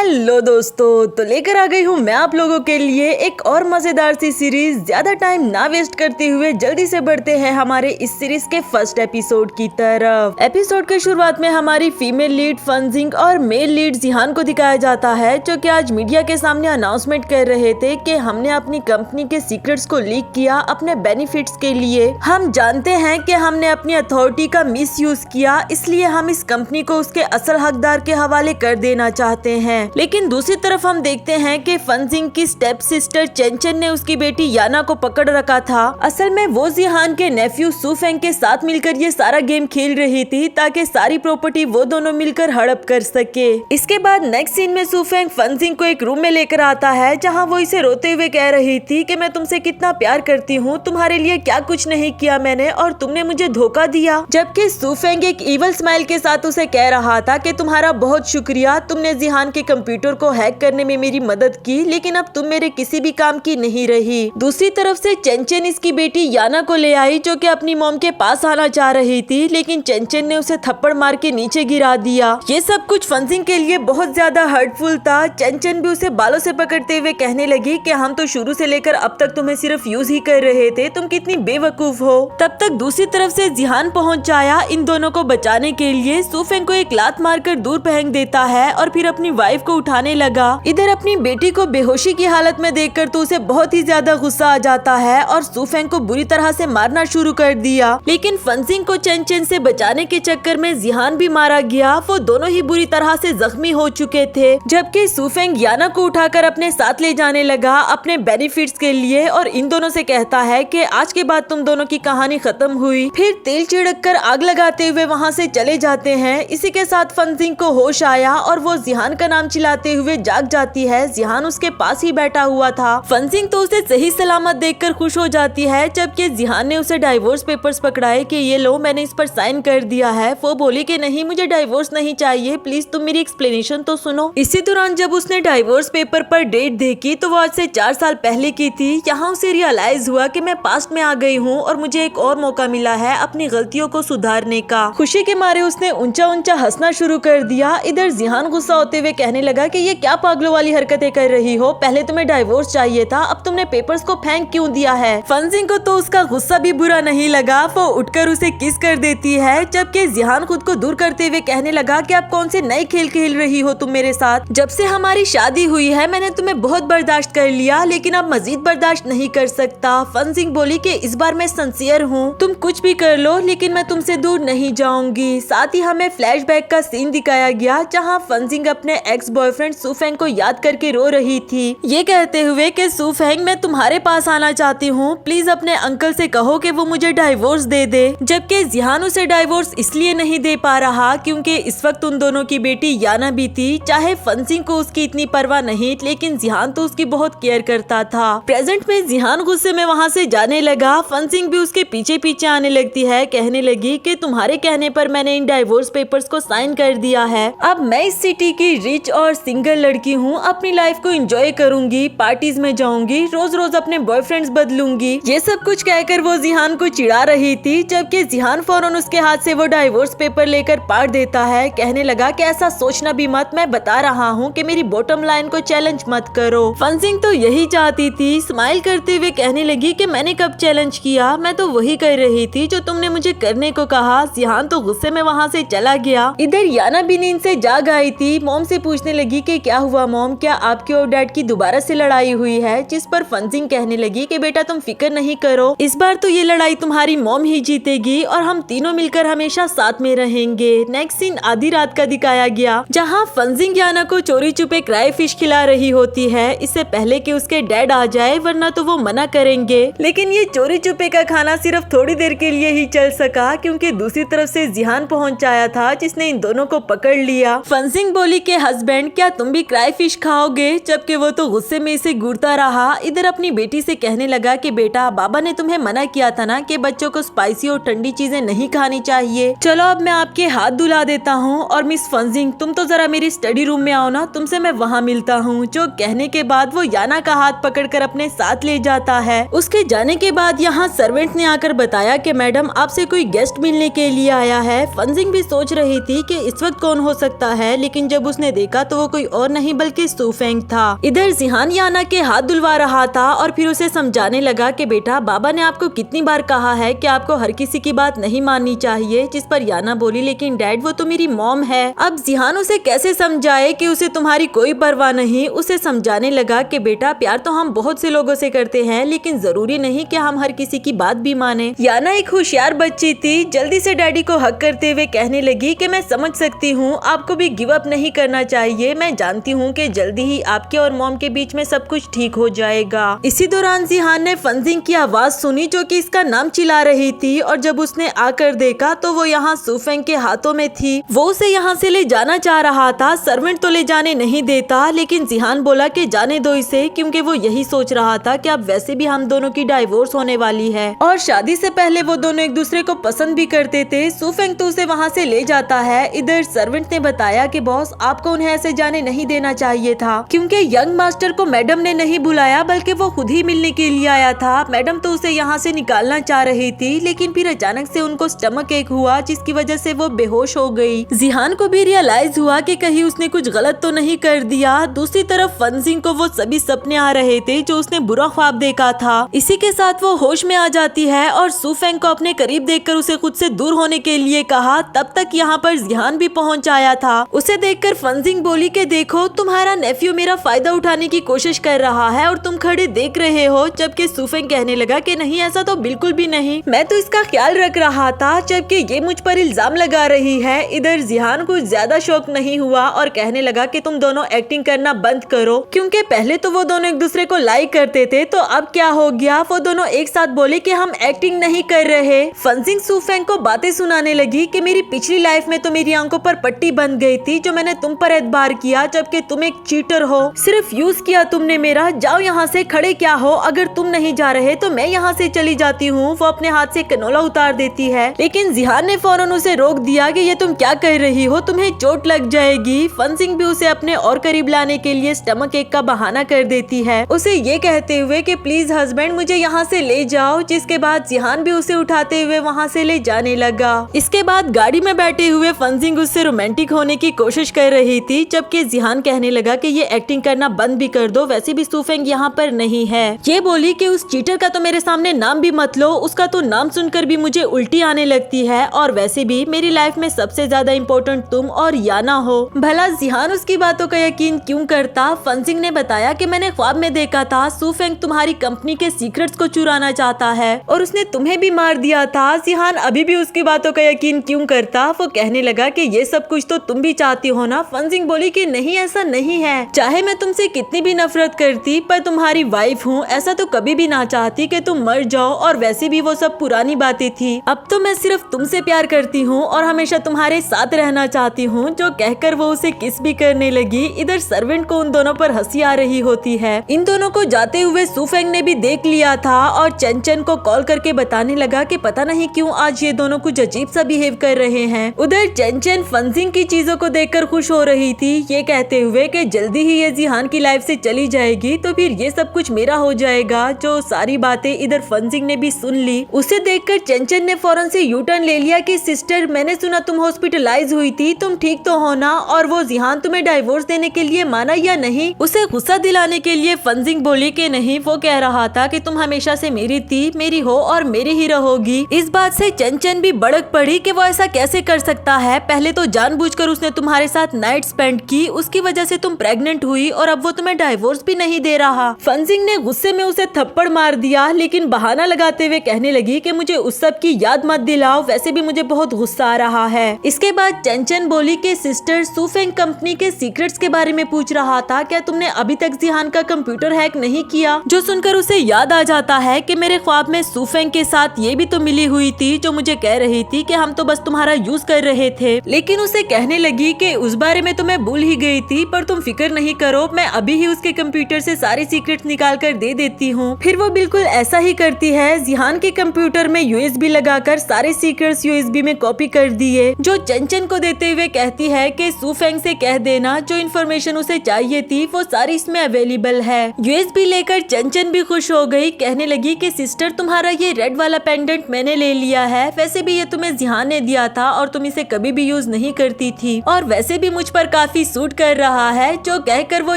Hello दोस्तों, तो लेकर आ गई हूँ मैं आप लोगों के लिए एक और मजेदार सी सीरीज। ज्यादा टाइम ना वेस्ट करते हुए जल्दी से बढ़ते हैं हमारे इस सीरीज के फर्स्ट एपिसोड की तरफ। एपिसोड के शुरुआत में हमारी फीमेल लीड फनजिंग और मेल लीड जिहान को दिखाया जाता है, जो कि आज मीडिया के सामने अनाउंसमेंट कर रहे थे कि हमने अपनी कंपनी के सीक्रेट्स को लीक किया अपने बेनिफिट्स के लिए। हम जानते हैं कि हमने अपनी अथॉरिटी का मिसयूज किया, इसलिए हम इस कंपनी को उसके असल हकदार के हवाले कर देना चाहते हैं। लेकिन दूसरी तरफ हम देखते हैं कि फनजिंग की स्टेप सिस्टर चेंचन ने उसकी बेटी याना को पकड़ रखा था। असल में वो जिहान के नेफ्यू सुफेंग के साथ मिलकर ये सारा गेम खेल रही थी ताकि सारी प्रॉपर्टी वो दोनों मिलकर हड़प कर सके। इसके बाद नेक्स्ट सीन में सुफेंग फनजिंग को एक रूम में लेकर आता है, जहाँ वो इसे रोते हुए कह रही थी कि मैं तुमसे कितना प्यार करती हूँ, तुम्हारे लिए क्या कुछ नहीं किया मैंने और तुमने मुझे धोखा दिया। जबकि सुफेंग एक इवल स्माइल के साथ उसे कह रहा था कि तुम्हारा बहुत शुक्रिया, तुमने जिहान के कंप्यूटर को हैक करने में मेरी मदद की, लेकिन अब तुम मेरे किसी भी काम की नहीं रही। दूसरी तरफ से चेंचन इसकी बेटी याना को ले आई, जो कि अपनी मॉम के पास आना चाह रही थी, लेकिन चेंचन ने उसे थप्पड़ मार के नीचे गिरा दिया। ये सब कुछ फनजिंग के लिए बहुत ज्यादा हर्टफुल था। चेंचन भी उसे बालों से पकड़ते हुए कहने लगी कि हम तो शुरू से लेकर अब तक तुम्हें सिर्फ यूज ही कर रहे थे, तुम कितनी बेवकूफ हो। तब तक दूसरी तरफ से जिहान पहुंच आया इन दोनों को बचाने के लिए। सुफेंग को एक लात मारकर दूर फेंक देता है और फिर अपनी वाइफ को उठाने लगा। इधर अपनी बेटी को बेहोशी की हालत में देखकर तो उसे बहुत ही ज्यादा गुस्सा आ जाता है और सुफेंग को बुरी तरह से मारना शुरू कर दिया। लेकिन फनजिंग को चेंचन से बचाने के चक्कर में जिहान भी मारा गया। वो दोनों ही बुरी तरह से जख्मी हो चुके थे। जबकि सुफेंग याना को उठाकर अपने साथ ले जाने लगा अपने बेनिफिट्स के लिए और इन दोनों से कहता है कि आज के बाद तुम दोनों की कहानी खत्म हुई। फिर तेल छिड़क कर आग लगाते हुए वहाँ से चले जाते हैं। इसी के साथ फनजिंग को होश आया और वो जिहान का नाम चिल्लाते हुए जाग जाती है। जिहान उसके पास ही बैठा हुआ था। फनजिंग तो उसे सही सलामत देखकर खुश हो जाती है, जबकि जिहान ने उसे डाइवोर्स पेपर्स पकड़ाए कि ये लो, मैंने इस पर साइन कर दिया है। वो बोली कि नहीं, मुझे डाइवोर्स नहीं चाहिए, प्लीज तुम मेरी एक्सप्लेनेशन तो सुनो। इसी दौरान जब उसने डाइवोर्स पेपर पर डेट देखी तो वो आज से 4 साल पहले की थी। यहाँ उसे रियलाइज हुआ कि मैं पास्ट में आ गई हूँ और मुझे एक और मौका मिला है अपनी गलतियों को सुधारने का। खुशी के मारे उसने ऊंचा ऊंचा हंसना शुरू कर दिया। इधर जिहान गुस्सा होते हुए कहने लगा कि ये क्या पागलों वाली हरकतें कर रही हो, पहले तुम्हें डाइवोर्स चाहिए था, अब तुमने पेपर्स को फेंक क्यों दिया है। फनजिंग को तो उसका गुस्सा भी बुरा नहीं लगा। वो उठकर उसे किस कर देती है, जबकि जिहान खुद को दूर करते हुए कहने लगा कि आप कौन से नए खेल खेल रही हो तुम मेरे साथ। जब से हमारी शादी हुई है मैंने तुम्हें बहुत बर्दाश्त कर लिया, लेकिन अब मजीद बर्दाश्त नहीं कर सकता। फनजिंग बोली कि इस बार मैं सिंसियर हूँ, तुम कुछ भी कर लो लेकिन मैं तुमसे दूर नहीं जाऊंगी। साथ ही हमें फ्लैशबैक का सीन दिखाया गया, जहाँ फनजिंग अपने एक्स बॉयफ्रेंड सुफेंग को याद करके रो रही थी, ये कहते हुए कि सुफेंग मैं तुम्हारे पास आना चाहती हूँ, प्लीज अपने अंकल से कहो कि वो मुझे डाइवोर्स दे दे। जबकि जिहान उसे डाइवोर्स इसलिए नहीं दे पा रहा क्योंकि इस वक्त उन दोनों की बेटी याना भी थी। चाहे फनजिंग को उसकी इतनी परवाह नहीं, लेकिन जिहान तो उसकी बहुत केयर करता था। प्रेजेंट में जिहान गुस्से में वहाँ से जाने लगा। फनजिंग भी उसके पीछे पीछे आने लगती है, कहने लगी कि तुम्हारे कहने पर मैंने इन डाइवोर्स पेपर्स को साइन कर दिया है। अब मैं इस सिटी की रिच और सिंगल लड़की हूँ, अपनी लाइफ को एंजॉय करूंगी, पार्टीज में जाऊंगी, रोज रोज अपने बॉयफ्रेंड्स बदलूंगी। ये सब कुछ कहकर वो जिहान को चिढ़ा रही थी, जबकि जिहान फौरन उसके हाथ से वो डाइवोर्स पेपर लेकर पाड़ देता है। कहने लगा कि ऐसा सोचना भी मत, मैं बता रहा हूँ कि मेरी बॉटम लाइन को चैलेंज मत करो। फनजिंग तो यही चाहती थी। स्माइल करते हुए कहने लगी कि मैंने कब चैलेंज किया, मैं तो वही कर रही थी जो तुमने मुझे करने को कहा। जिहान तो गुस्से में वहाँ से चला गया। इधर याना भी नींद से जाग आई थी। मॉम से पूछने लगी कि क्या हुआ मॉम, क्या आपके और डैड की दोबारा से लड़ाई हुई है। जिस पर फनजिंग कहने लगी कि बेटा तुम फिक्र नहीं करो, इस बार तो ये लड़ाई तुम्हारी मॉम ही जीतेगी और हम तीनों मिलकर हमेशा साथ में रहेंगे। नेक्स्ट सीन आधी रात का दिखाया गया, जहाँ फनजिंग याना को चोरी छुपे क्राई फिश खिला रही होती है, इससे पहले कि उसके डैड आ जाए, वरना तो वो मना करेंगे। लेकिन ये चोरी छुपे का खाना सिर्फ थोड़ी देर के लिए ही चल सका, क्योंकि दूसरी तरफ से जिहान पहुंच आया था, जिसने इन दोनों को पकड़ लिया। फनजिंग बोली कि हस्बैंड क्या तुम भी क्राई फिश खाओगे, जबकि वो तो गुस्से में इसे घूरता रहा। इधर अपनी बेटी से कहने लगा कि बेटा बाबा ने तुम्हें मना किया था ना कि बच्चों को स्पाइसी और ठंडी चीजें नहीं खानी चाहिए। चलो अब मैं आपके हाथ धुला देता हूँ और मिस फनजिंग तुम तो जरा मेरी स्टडी रूम में आओ ना, तुमसे मैं वहाँ मिलता हूँ। जो कहने के बाद वो याना का हाथ पकड़कर अपने साथ ले जाता है। उसके जाने के बाद यहाँ सर्वेंट ने आकर बताया कि मैडम आपसे कोई गेस्ट मिलने के लिए आया है। फनजिंग भी सोच रही थी कि इस वक्त कौन हो सकता है, लेकिन जब उसने देखा तो वो कोई और नहीं बल्कि सुफेंग था। इधर जिहान याना के हाथ धुलवा रहा था और फिर उसे समझाने लगा कि बेटा, बाबा ने आपको कितनी बार कहा है कि आपको हर किसी की बात नहीं माननी चाहिए। जिस पर याना बोली, लेकिन डैड वो तो मेरी मॉम है। अब जिहान उसे कैसे समझाए कि उसे तुम्हारी कोई परवाह नहीं। उसे समझाने लगा कि बेटा, प्यार तो हम बहुत से लोगों से करते हैं, लेकिन जरूरी नहीं कि हम हर किसी की बात भी माने। याना एक होशियार बच्ची थी, जल्दी से डैडी को हक करते हुए कहने लगी कि मैं समझ सकती हूँ, आपको भी गिव अप नहीं करना चाहिए। मैं जानती हूँ कि जल्दी ही आपके और मॉम के बीच में सब कुछ ठीक हो जाएगा। इसी दौरान जिहान ने फंजिंग की आवाज सुनी जो कि इसका नाम चिल्ला रही थी, और जब उसने आकर देखा तो वो यहाँ सुफेंग के हाथों में थी। वो उसे यहाँ से ले जाना चाह रहा था। सर्वेंट तो ले जाने नहीं देता, लेकिन जिहान बोला कि जाने दो इसे, क्योंकि वो यही सोच रहा था कि अब वैसे भी हम दोनों की डाइवोर्स होने वाली है और शादी से पहले वो दोनों एक दूसरे को पसंद भी करते थे। सुफेंग तो उसे वहाँ से ले जाता है। इधर सर्वेंट ने बताया कि बॉस, आपको उन्हें ऐसे जाने नहीं देना चाहिए था, क्योंकि यंग मास्टर को मैडम ने नहीं बुलाया बल्कि वो खुद ही मिलने के लिए आया था। मैडम तो उसे यहाँ से निकालना चाह रही थी, लेकिन फिर अचानक से उनको स्टमक एक हुआ, जिसकी वजह से वो बेहोश हो गई। जिहान को भी रियलाइज हुआ कि कहीं उसने कुछ गलत तो नहीं कर दिया। दूसरी तरफ फंजिंग को वो सभी सपने आ रहे थे जो उसने बुरा ख्वाब देखा था। इसी के साथ वो होश में आ जाती है और सुफेंग को अपने करीब देखकर उसे खुद से दूर होने के लिए कहा। तब तक यहाँ पर जिहान भी पहुँच आया था। उसे देखकर फंजिंग बोली कि देखो, तुम्हारा नेफ्यू मेरा फायदा उठाने की कोशिश कर रहा है और तुम खड़े देख रहे हो। जबकि सुफेंग कहने लगा कि नहीं, ऐसा तो बिल्कुल भी नहीं, मैं तो इसका ख्याल रख रहा था, जबकि ये मुझ पर इल्जाम लगा रही है। इधर जिहान कुछ ज्यादा शौक नहीं हुआ और कहने लगा कि तुम दोनों एक्टिंग करना बंद करो, क्योंकि पहले तो वो दोनों एक दूसरे को लाइक करते थे, तो अब क्या हो गया। वो दोनों एक साथ बोले कि हम एक्टिंग नहीं कर रहे। फंजिंग सुफेंग को बातें सुनाने लगी कि मेरी पिछली लाइफ में तो मेरी आंखों पर पट्टी बंध गई थी जो मैंने तुम पर एतबार किया, जबकि तुम एक चीटर हो। सिर्फ यूज किया तुमने मेरा। जाओ यहाँ से, खड़े क्या हो, अगर तुम नहीं जा रहे तो मैं यहाँ से चली जाती हूँ। वो अपने हाथ से कनोला उतार देती है, लेकिन जिहान ने फौरन उसे रोक दिया कि ये तुम क्या कर रही हो, तुम्हें चोट लग जाएगी। फंजिंग भी उसे अपने और करीब लाने के लिए स्टमक एक का बहाना कर देती है, उसे ये कहते हुए कि प्लीज हस्बैंड, मुझे यहाँ से ले जाओ। जिसके बाद जिहान भी उसे उठाते हुए वहाँ से ले जाने लगा। इसके बाद गाड़ी में बैठे हुए फंजिंग उससे रोमांटिक होने की कोशिश कर रही थी, जबकि जिहान कहने लगा कि ये एक्टिंग करना बंद भी कर दो, वैसे भी सुफेंग यहाँ पर नहीं है। ये बोली कि उस चीटर का तो मेरे सामने नाम भी मत लो, उसका तो नाम सुनकर भी मुझे उल्टी आने लगती है, और वैसे भी मेरी लाइफ में सबसे ज्यादा इम्पोर्टेंट तुम और याना हो। भला जिहान उसकी बातों का यकीन क्यों करता। फंजिंग ने बताया कि मैंने ख्वाब में देखा था सुफेंग तुम्हारी कंपनी के सीक्रेट्स को चुराना चाहता है और उसने तुम्हें भी मार दिया था। जिहान अभी भी उसकी बातों का यकीन क्यों करता। वो कहने लगा कि ये सब कुछ तो तुम भी चाहती हो ना। फंजिंग बोली कि नहीं, ऐसा नहीं है, चाहे मैं तुमसे कितनी भी नफरत करती पर तुम्हारी वाइफ हूँ, ऐसा तो कभी भी ना चाहती कि तुम मर जाओ, और वैसे भी वो सब पुरानी बातें थी। अब तो मैं सिर्फ तुमसे प्यार करती हूँ और हमेशा तुम्हारे साथ रहना चाहती हूँ। जो कहकर वो उसे किस भी करने लगी। इधर सर्वेंट को उन दोनों पर हंसी आ रही होती है। इन दोनों को जाते हुए सुफेंग ने भी देख लिया था और चंचन को कॉल करके बताने लगा कि पता नहीं क्यों आज ये दोनों कुछ अजीब सा बिहेव कर रहे हैं। उधर चंचन फंजिंग की चीजों को देखकर खुश हो रही थी, ये कहते हुए कि जल्दी ही ये जिहान की लाइफ से चली जाएगी तो फिर ये सब कुछ मेरा हो जाएगा। जो सारी बातें इधर फंजिंग ने भी सुन ली। उसे देखकर चंचन ने फौरन से यू टर्न ले लिया कि सिस्टर, मैंने सुना तुम हॉस्पिटलाइज हुई थी, तुम ठीक तो हो ना, और वो जिहान तुम्हें डाइवोर्स देने के लिए माना या नहीं। उसे गुस्सा दिलाने के लिए फंजिंग बोली कि नहीं, वो कह रहा था कि तुम हमेशा से मेरी थी, मेरी हो और मेरी ही रहोगी। इस बात से चंचन भी भड़क पड़ी कि वो ऐसा कैसे कर सकता है। पहले तो जानबूझकर उसने तुम्हारे साथ नाइट स्पेंड की, उसकी वजह से तुम प्रेग्नेंट हुई और अब वो तुम्हें डाइवोर्स भी नहीं दे रहा। फंजिंग ने गुस्से में उसे थप्पड़ मार दिया, लेकिन बहाना लगाते हुए कहने लगी कि मुझे उस सब की याद मत दिलाओ, वैसे भी मुझे बहुत गुस्सा आ रहा है। इसके बाद चंचन बोली कि सिस्टर, सुफेंग कंपनी के सीक्रेट्स के बारे में पूछ रहा था, क्या तुमने अभी तक जिहान का कंप्यूटर हैक नहीं किया। जो सुनकर उसे याद आ जाता है कि मेरे ख्वाब में सुफेंग के साथ ये भी तो मिली हुई थी, जो मुझे कह रही थी कि हम तो बस तुम्हारा यूज कर रहे थे। लेकिन उसे कहने लगी कि उस बारे में तो मैं भूल ही गई थी, पर तुम फिक्र नहीं करो, मैं अभी ही उसके कंप्यूटर से सारे सीक्रेट्स निकाल कर दे देती हूँ। फिर वो बिल्कुल ऐसा ही करती है। जिहान के कंप्यूटर में यूएसबी लगाकर सारे सीक्रेट्स यूएसबी में कॉपी कर दिए, जो चंचन को देते हुए कहती है कि सुफेंग से कह देना जो इन्फॉर्मेशन उसे चाहिए थी वो सारी इसमें अवेलेबल है। यूएसबी लेकर चंचन भी खुश हो गई, कहने लगी कि सिस्टर, तुम्हारा ये रेड वाला पेंडेंट मैंने ले लिया है, वैसे भी ये तुम्हें जिहान ने दिया था और तुम इसे कभी भी यूज नहीं करती थी, और वैसे भी मुझ पर काफी सूट कर रहा है, जो कहकर वो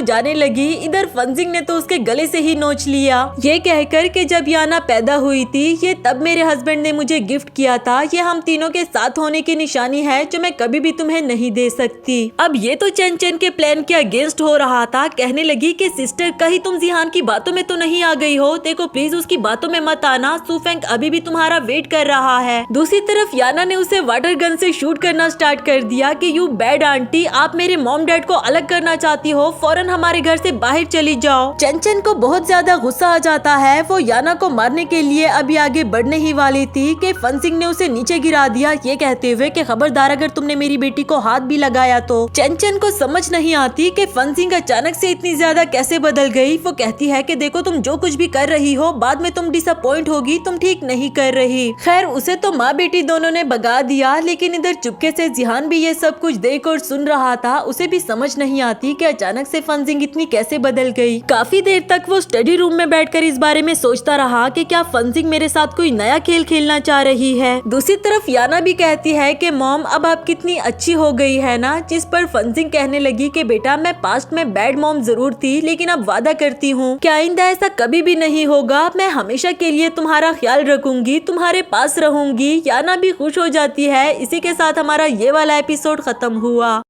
जाने लगी। इधर फंजिंग ने तो उसके गले से ही नोच लिया, ये कहकर कि जब याना पैदा हुई थी ये तब मेरे हस्बैंड ने मुझे गिफ्ट किया था, ये हम तीनों के साथ होने की निशानी है जो मैं कभी भी तुम्हें नहीं दे सकती। अब ये तो चैन चैन के प्लान के अगेंस्ट हो रहा था। कहने लगी कि सिस्टर कहीं तुम जिहान की बातों में तो नहीं आ गई हो, देखो प्लीज उसकी बातों में मत आना, सुफेंग अभी भी तुम्हारा वेट कर रहा है। दूसरी तरफ याना ने उसे वाटर गन से शूट करना स्टार्ट कर दिया कि यू बैड आंटी, आप मेरे मॉम डैड को अलग करना चाहती हो, फौरन हमारे घर से बाहर चली जाओ। चैन को बहुत ज्यादा गुस्सा आ जाता है, वो याना को मारने के लिए अभी आगे बढ़ने ही वाली थी कि फंजिंग ने उसे नीचे गिरा दिया, ये कहते हुए कि खबरदार अगर तुमने मेरी बेटी को हाथ भी लगाया तो। चैन को समझ नहीं आती कि फंजिंग अचानक से इतनी ज्यादा कैसे बदल गई। वो कहती है कि देखो तुम जो कुछ भी कर रही हो बाद में तुम डिसअपॉइंट होगी, तुम ठीक नहीं कर रही। खैर उसे तो माँ बेटी दोनों ने भगा दिया, लेकिन इधर चुपके से जिहान भी ये सब कुछ देख और सुन रहा था। उसे भी समझ नहीं आती कि अचानक से फंजिंग इतनी कैसे बदल गई। काफी देर तक वो स्टडी रूम में बैठकर इस बारे में सोचता रहा कि क्या फंजिंग मेरे साथ कोई नया खेल खेलना चाह रही है। दूसरी तरफ याना भी कहती है कि मॉम अब आप कितनी अच्छी हो गई है ना, जिस पर फंजिंग कहने लगी कि बेटा मैं पास्ट में बैड मॉम जरूर थी, लेकिन अब वादा करती हूँ कि आइंदा ऐसा कभी भी नहीं होगा, मैं हमेशा के लिए तुम्हारा ख्याल रखूंगी, तुम्हारे पास रहूंगी। याना भी खुश हो जाती है। इसी के साथ हमारा ये वाला एपिसोड खत्म हुआ।